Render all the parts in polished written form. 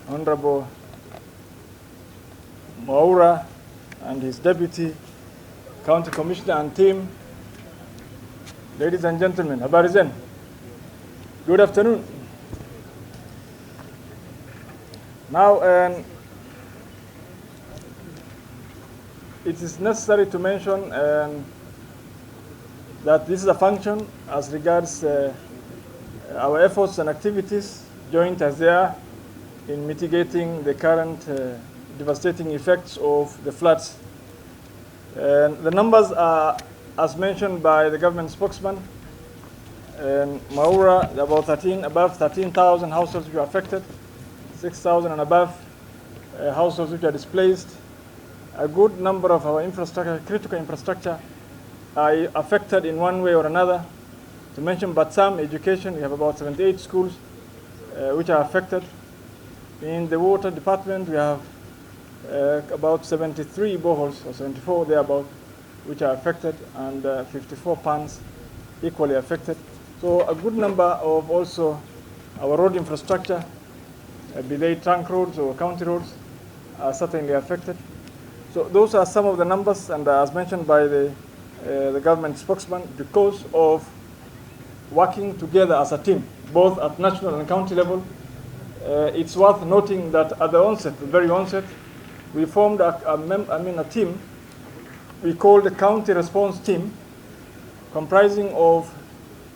Honorable Maura and his deputy, County Commissioner and team. Ladies and gentlemen, habari zenu. Good afternoon. Now, it is necessary to mention that this is a function as regards our efforts and activities joint as they are in mitigating the current devastating effects of the floods. The numbers are, as mentioned by the government spokesman, Maura, above 13,000 households which are affected, 6,000 and above households which are displaced. A good number of our infrastructure, critical infrastructure, are affected in one way or another. To mention but some, education, we have about 78 schools which are affected. In the water department, we have about 73 boreholes, or 74 thereabout, which are affected, and 54 ponds equally affected. So a good number of also our road infrastructure, be they trunk roads or county roads, are certainly affected. So those are some of the numbers, and as mentioned by the government spokesman, because of working together as a team, both at national and county level. It's worth noting that at the onset, the very onset, we formed a team we called the County Response Team, comprising of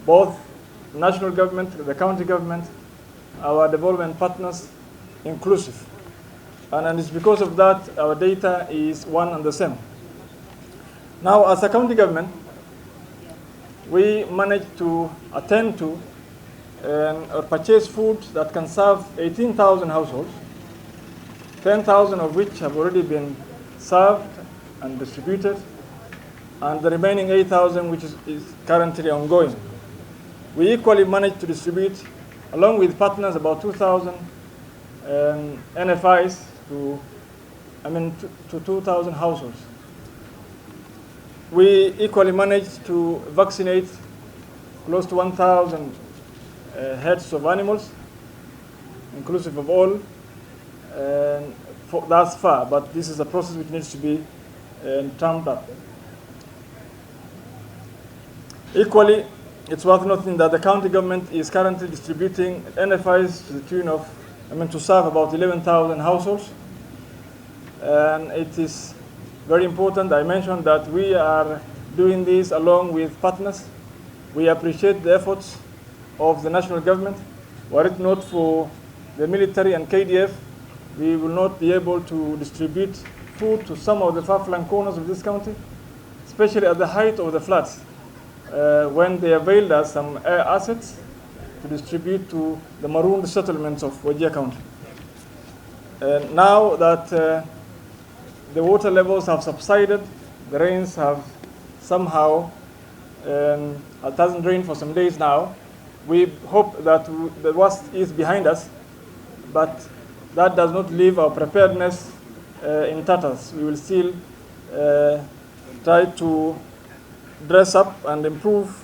both national government, the county government, our development partners, inclusive. And it's because of that our data is one and the same. Now, as a county government, we managed to attend to or purchase food that can serve 18,000 households, 10,000 of which have already been served and distributed, and the remaining 8,000 which is currently ongoing. We equally managed to distribute, along with partners, about 2,000 NFIs to 2,000 households. We equally managed to vaccinate close to 1,000 heads of animals, inclusive of all, thus far, but this is a process which needs to be turned up. Equally, it's worth noting that the county government is currently distributing NFIs to the tune of, to serve about 11,000 households. And it is very important, I mentioned that we are doing this along with partners. We appreciate the efforts of the national government. Were it not for the military and KDF, we will not be able to distribute food to some of the far-flung corners of this county, especially at the height of the floods, when they availed us some air assets to distribute to the marooned settlements of Wajir County. Now that the water levels have subsided, the rains have somehow, it hasn't rained for some days now. We hope that the worst is behind us, but that does not leave our preparedness in tatters. We will still try to dress up and improve,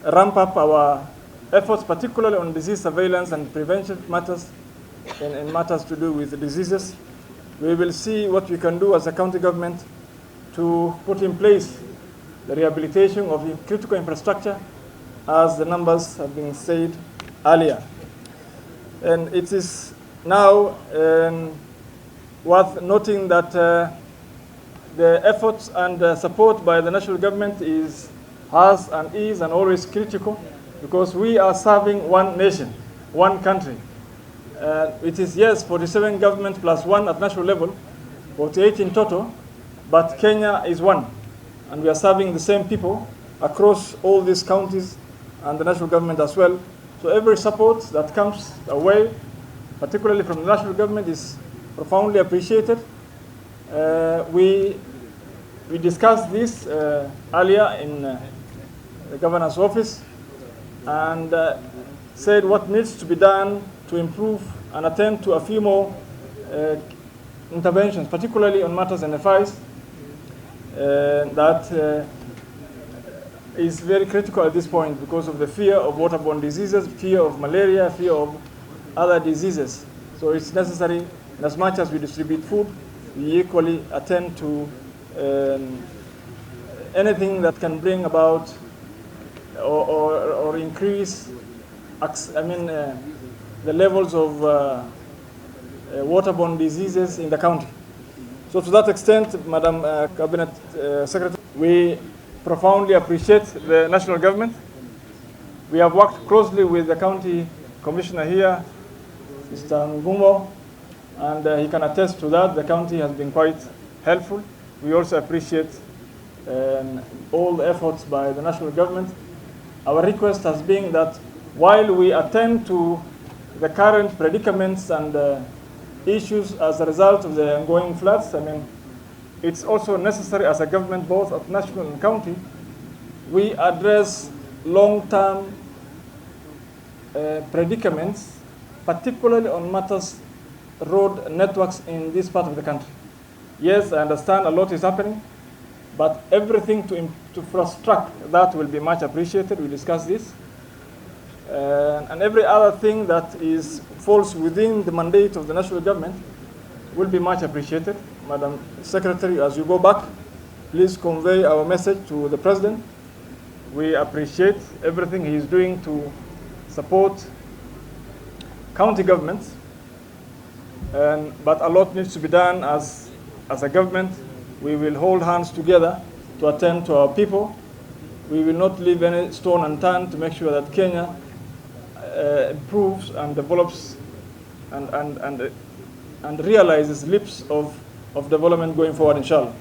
ramp up our efforts, particularly on disease surveillance and prevention matters, in matters to do with the diseases. We will see what we can do as a county government to put in place the rehabilitation of the critical infrastructure, as the numbers have been said earlier. And it is now worth noting that the efforts and support by the national government has and is and always critical, because we are serving one nation, one country. It is, yes, 47 government plus one at national level, 48 in total, but Kenya is one. And we are serving the same people across all these counties and the national government as well. So every support that comes our way, particularly from the national government, is profoundly appreciated. We discussed this earlier in the governor's office, and said what needs to be done to improve and attend to a few more interventions, particularly on matters NFIs, that is very critical at this point because of the fear of waterborne diseases, fear of malaria, fear of other diseases. So it's necessary, and as much as we distribute food, we equally attend to anything that can bring about or increase, the levels of waterborne diseases in the county. So to that extent, Madam Cabinet Secretary, we profoundly appreciate the national government. We have worked closely with the county commissioner here, Mr. Ngumo, and he can attest to that. The county has been quite helpful. We also appreciate all the efforts by the national government. Our request has been that while we attend to the current predicaments and issues as a result of the ongoing floods, it's also necessary as a government, both at national and county, we address long-term predicaments, particularly on matters road networks in this part of the country. Yes, I understand a lot is happening, but everything to fast-track that will be much appreciated. We discussed this. And every other thing that falls within the mandate of the national government will be much appreciated. Madam Secretary, as you go back, please convey our message to the President. We appreciate everything he is doing to support county governments, but a lot needs to be done as a government. We will hold hands together to attend to our people. We will not leave any stone unturned to make sure that Kenya improves and develops and realizes leaps of development going forward, inshallah.